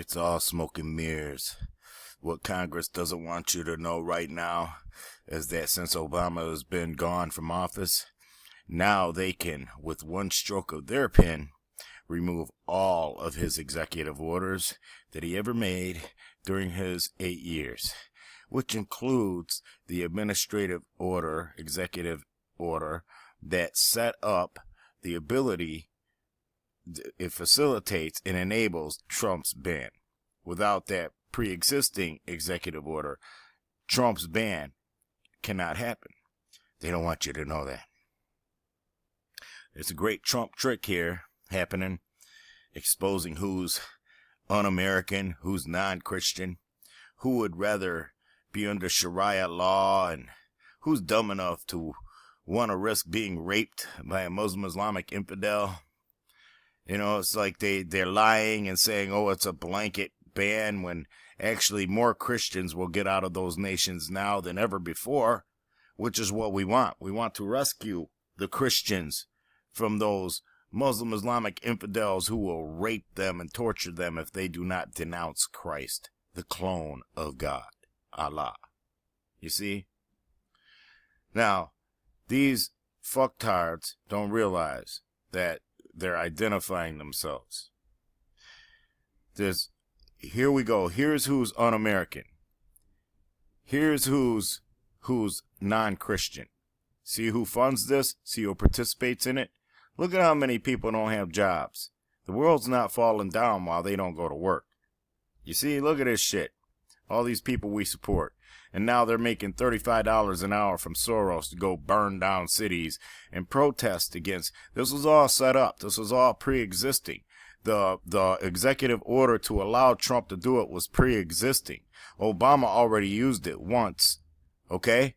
It's all smoke and mirrors. What Congress doesn't want you to know right now is that since Obama has been gone from office, now they can, with one stroke of their pen, remove all of his executive orders that he ever made during his 8 years, which includes the executive order that set up the ability, it facilitates and enables Trump's ban. Without that pre-existing executive order, Trump's ban cannot happen. They don't want you to know that. There's a great Trump trick here happening, exposing who's un-American, who's non-Christian, who would rather be under Sharia law, and who's dumb enough to want to risk being raped by a Muslim Islamic infidel. You know, it's like they're lying and saying, oh, it's a blanket ban, when actually more Christians will get out of those nations now than ever before, which is what we want. We want to rescue the Christians from those Muslim Islamic infidels who will rape them and torture them if they do not denounce Christ, the clone of God, Allah. You see? Now, these fucktards don't realize that they're identifying themselves. Here we go. Here's who's un-American. Here's who's non-Christian. See who funds this? See who participates in it? Look at how many people don't have jobs. The world's not falling down while they don't go to work. You see, look at this shit. All these people we support. And now they're making $35 an hour from Soros to go burn down cities and protest against. This was all set up. This was all pre-existing. The executive order to allow Trump to do it was pre-existing. Obama already used it once. Okay?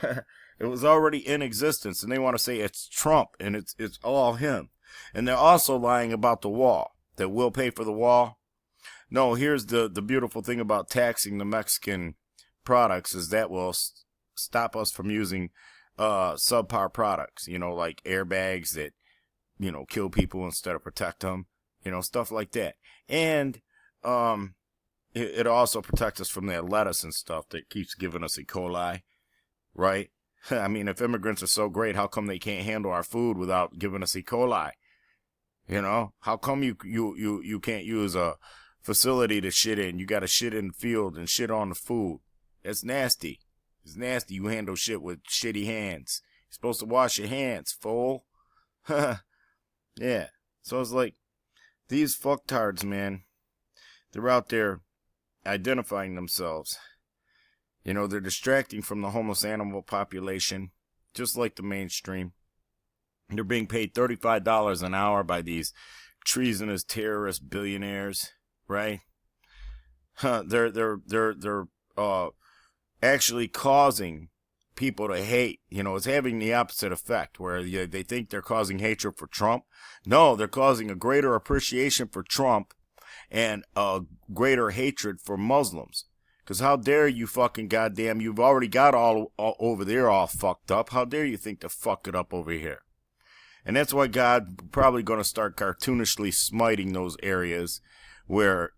It was already in existence, and they want to say it's Trump and it's all him. And they're also lying about the wall, that we'll pay for the wall. No, here's the beautiful thing about taxing the Mexican products, is that will stop us from using subpar products, like airbags that, kill people instead of protect them, stuff like that. And it also protects us from that lettuce and stuff that keeps giving us E. coli, right? I mean, if immigrants are so great, how come they can't handle our food without giving us E. coli? How come you can't use a facility to shit in? You got to shit in the field and shit on the food. That's nasty. It's nasty. You handle shit with shitty hands. You're supposed to wash your hands, fool. Yeah. So it's like, these fucktards, man, they're out there identifying themselves. They're distracting from the homeless animal population, just like the mainstream. They're being paid $35 an hour by these treasonous terrorist billionaires, right? They're actually causing people to hate. It's having the opposite effect, where they think they're causing hatred for Trump. No, they're causing a greater appreciation for Trump and a greater hatred for Muslims. Because how dare you fucking goddamn, you've already got all over there all fucked up. How dare you think to fuck it up over here? And that's why God probably going to start cartoonishly smiting those areas where,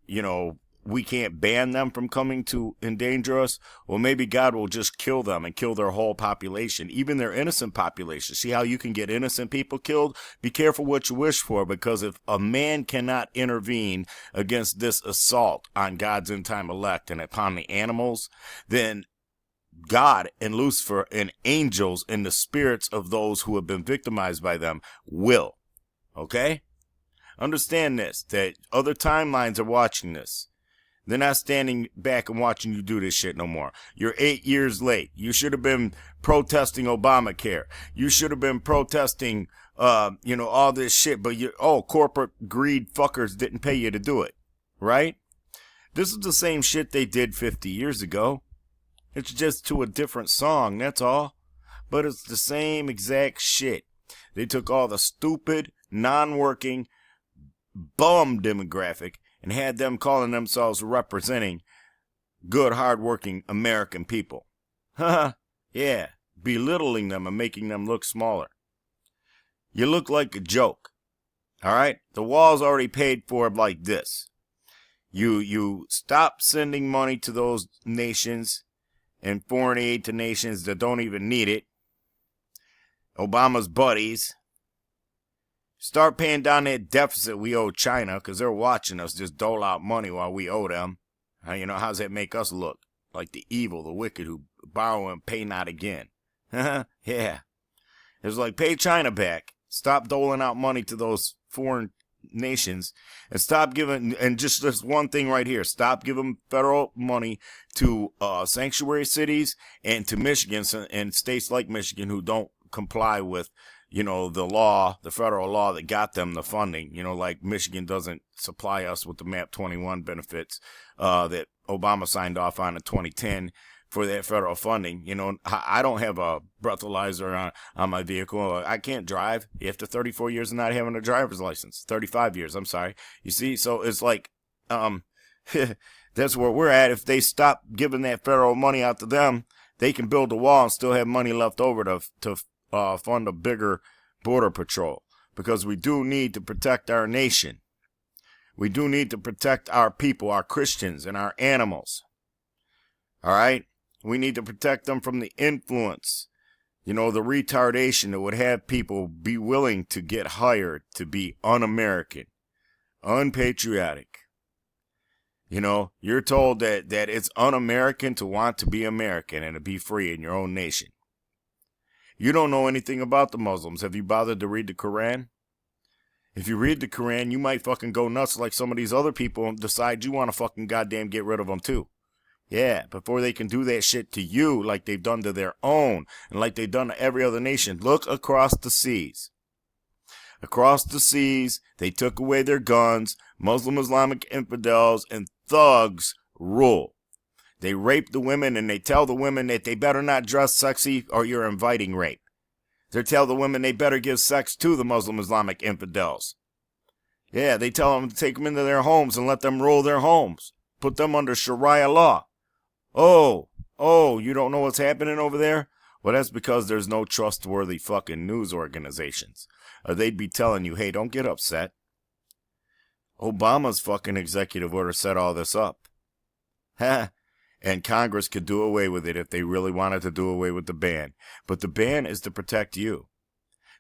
we can't ban them from coming to endanger us. Well, maybe God will just kill them and kill their whole population, even their innocent population. See how you can get innocent people killed? Be careful what you wish for, because if a man cannot intervene against this assault on God's end-time elect and upon the animals, then God and Lucifer and angels and the spirits of those who have been victimized by them will. Okay? Understand this, that other timelines are watching this. They're not standing back and watching you do this shit no more. You're 8 years late. You should have been protesting Obamacare. You should have been protesting, all this shit. But corporate greed fuckers didn't pay you to do it, right? This is the same shit they did 50 years ago. It's just to a different song, that's all. But it's the same exact shit. They took all the stupid, non-working, bum demographic and had them calling themselves representing good, hard-working American people. Yeah, belittling them and making them look smaller. You look like a joke, all right? The wall's already paid for like this. You stop sending money to those nations and foreign aid to nations that don't even need it. Obama's buddies. Start paying down that deficit we owe China, because they're watching us just dole out money while we owe them. How's that make us look? Like the evil, the wicked who borrow and pay not again. Yeah. It's like, pay China back. Stop doling out money to those foreign nations and stop giving, and just this one thing right here, stop giving federal money to sanctuary cities and to Michigan and states like Michigan who don't comply with, the law, the federal law that got them the funding. Like Michigan doesn't supply us with the MAP 21 benefits that Obama signed off on in 2010 for that federal funding. I don't have a breathalyzer on my vehicle. I can't drive after 34 years of not having a driver's license. 35 years, I'm sorry. You see, so it's like, that's where we're at. If they stop giving that federal money out to them, they can build a wall and still have money left over to fund a bigger border patrol, because we do need to protect our nation. We do need to protect our people, our Christians, and our animals. All right? We need to protect them from the influence, the retardation that would have people be willing to get hired to be un-American, unpatriotic. You're told that it's un-American to want to be American and to be free in your own nation. You don't know anything about the Muslims. Have you bothered to read the Quran? If you read the Quran, you might fucking go nuts like some of these other people and decide you want to fucking goddamn get rid of them too. Yeah, before they can do that shit to you like they've done to their own and like they've done to every other nation. Look across the seas. Across the seas, they took away their guns. Muslim Islamic infidels and thugs rule. They rape the women and they tell the women that they better not dress sexy or you're inviting rape. They tell the women they better give sex to the Muslim Islamic infidels. Yeah, they tell them to take them into their homes and let them rule their homes. Put them under Sharia law. Oh, you don't know what's happening over there? Well, that's because there's no trustworthy fucking news organizations. Or they'd be telling you, hey, don't get upset. Obama's fucking executive order set all this up. And Congress could do away with it if they really wanted to do away with the ban. But the ban is to protect you.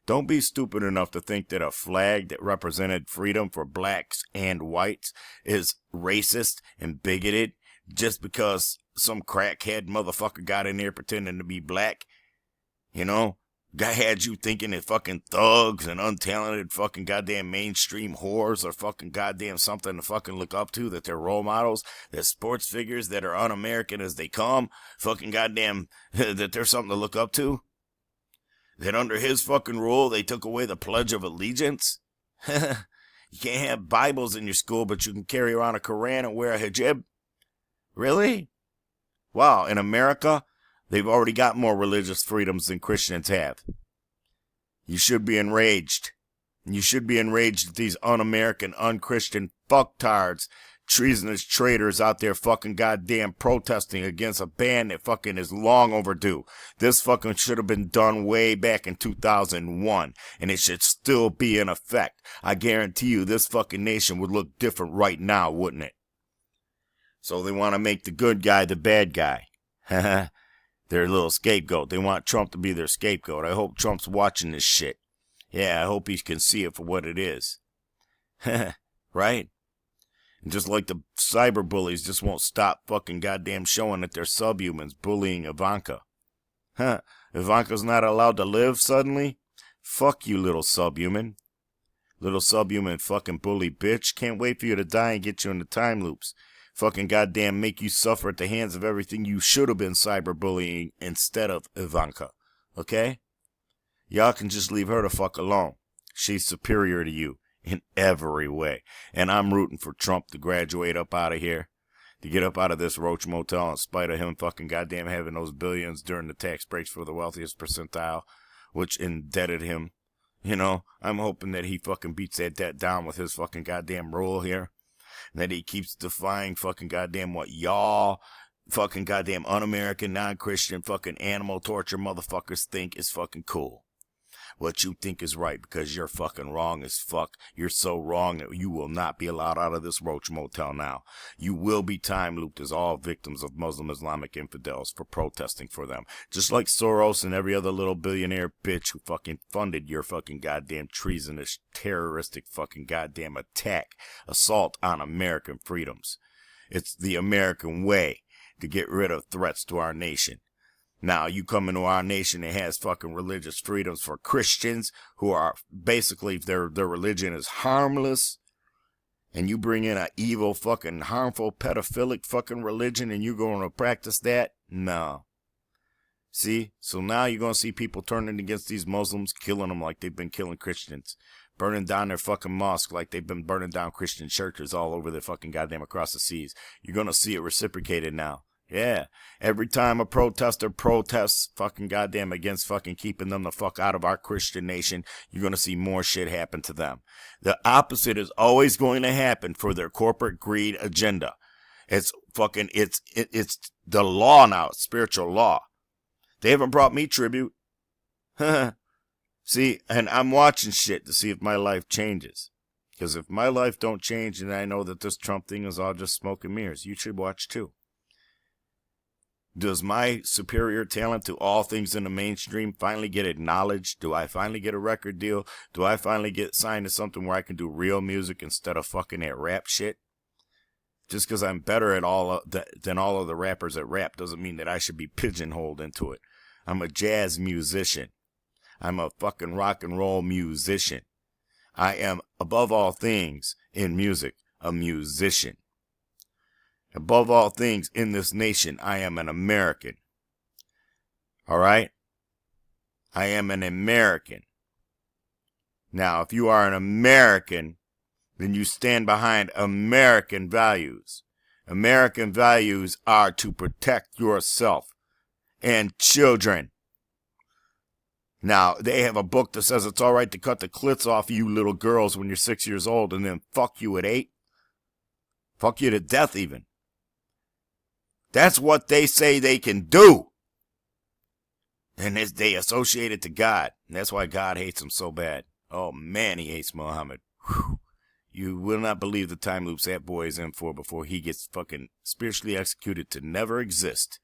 Don't be stupid enough to think that a flag that represented freedom for blacks and whites is racist and bigoted just because some crackhead motherfucker got in there pretending to be black. Guy had you thinking that fucking thugs and untalented fucking goddamn mainstream whores are fucking goddamn something to fucking look up to, that they're role models, that sports figures that are un-American as they come, fucking goddamn, that they're something to look up to. That under his fucking rule, they took away the Pledge of Allegiance. You can't have Bibles in your school, but you can carry around a Quran and wear a hijab. Really? Wow, in America, they've already got more religious freedoms than Christians have. You should be enraged. You should be enraged at these un-American, un-Christian fucktards, treasonous traitors out there fucking goddamn protesting against a ban that fucking is long overdue. This fucking should have been done way back in 2001, and it should still be in effect. I guarantee you this fucking nation would look different right now, wouldn't it? So they want to make the good guy the bad guy. Their little scapegoat. They want Trump to be their scapegoat. I hope Trump's watching this shit. Yeah, I hope he can see it for what it is. Right? And just like the cyber bullies just won't stop fucking goddamn showing that they're subhumans bullying Ivanka. Ivanka's not allowed to live suddenly? Fuck you, little subhuman. Little subhuman fucking bully bitch. Can't wait for you to die and get you into time loops. Fucking goddamn make you suffer at the hands of everything you should have been cyberbullying instead of Ivanka. Okay? Y'all can just leave her the fuck alone. She's superior to you in every way. And I'm rooting for Trump to graduate up out of here. To get up out of this roach motel in spite of him fucking goddamn having those billions during the tax breaks for the wealthiest percentile, which indebted him. I'm hoping that he fucking beats that debt down with his fucking goddamn rule here. That he keeps defying fucking goddamn what y'all fucking goddamn un-American, non-Christian fucking animal torture motherfuckers think is fucking cool. what you think is right because you're fucking wrong as fuck. You're so wrong that you will not be allowed out of this roach motel now. You will be time looped as all victims of Muslim Islamic infidels for protesting for them. Just like Soros and every other little billionaire bitch who fucking funded your fucking goddamn treasonous, terroristic fucking goddamn assault on American freedoms. It's the American way to get rid of threats to our nation. Now, you come into our nation that has fucking religious freedoms for Christians who are basically, their religion is harmless, and you bring in a evil fucking harmful pedophilic fucking religion and you're going to practice that? No. See? So now you're going to see people turning against these Muslims, killing them like they've been killing Christians, burning down their fucking mosque like they've been burning down Christian churches all over the fucking goddamn across the seas. You're going to see it reciprocated now. Yeah, every time a protester protests fucking goddamn against fucking keeping them the fuck out of our Christian nation, you're going to see more shit happen to them. The opposite is always going to happen for their corporate greed agenda. It's fucking, it's the law now, it's spiritual law. They haven't brought me tribute. See, and I'm watching shit to see if my life changes. Because if my life don't change and I know that this Trump thing is all just smoke and mirrors, you should watch too. Does my superior talent to all things in the mainstream finally get acknowledged? Do I finally get a record deal? Do I finally get signed to something where I can do real music instead of fucking that rap shit? Just because I'm better at than all of the rappers that rap doesn't mean that I should be pigeonholed into it. I'm a jazz musician. I'm a fucking rock and roll musician. I am, above all things in music, a musician. Above all things in this nation, I am an American. All right? I am an American. Now, if you are an American, then you stand behind American values. American values are to protect yourself and children. Now, they have a book that says it's all right to cut the clits off you little girls when you're 6 years old and then fuck you at 8. Fuck you to death even. That's what they say they can do. And they associate it to God. And that's why God hates them so bad. Oh man, he hates Muhammad. Whew. You will not believe the time loops that boy is in for before he gets fucking spiritually executed to never exist.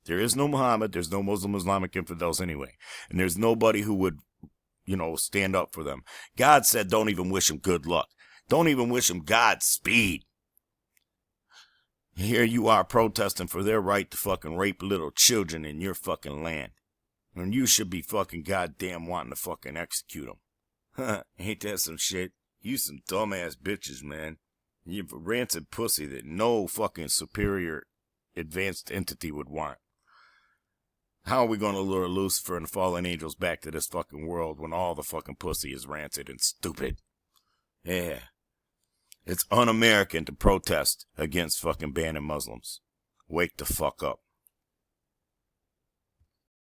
There is no Muhammad. There's no Muslim Islamic infidels anyway. And there's nobody who would, stand up for them. God said don't even wish him good luck. Don't even wish him Godspeed. Here you are protesting for their right to fucking rape little children in your fucking land. And you should be fucking goddamn wanting to fucking execute them. Huh, ain't that some shit? You some dumbass bitches, man. You rancid pussy that no fucking superior advanced entity would want. How are we gonna lure Lucifer and the fallen angels back to this fucking world when all the fucking pussy is rancid and stupid? Yeah. It's un-American to protest against fucking banning Muslims. Wake the fuck up.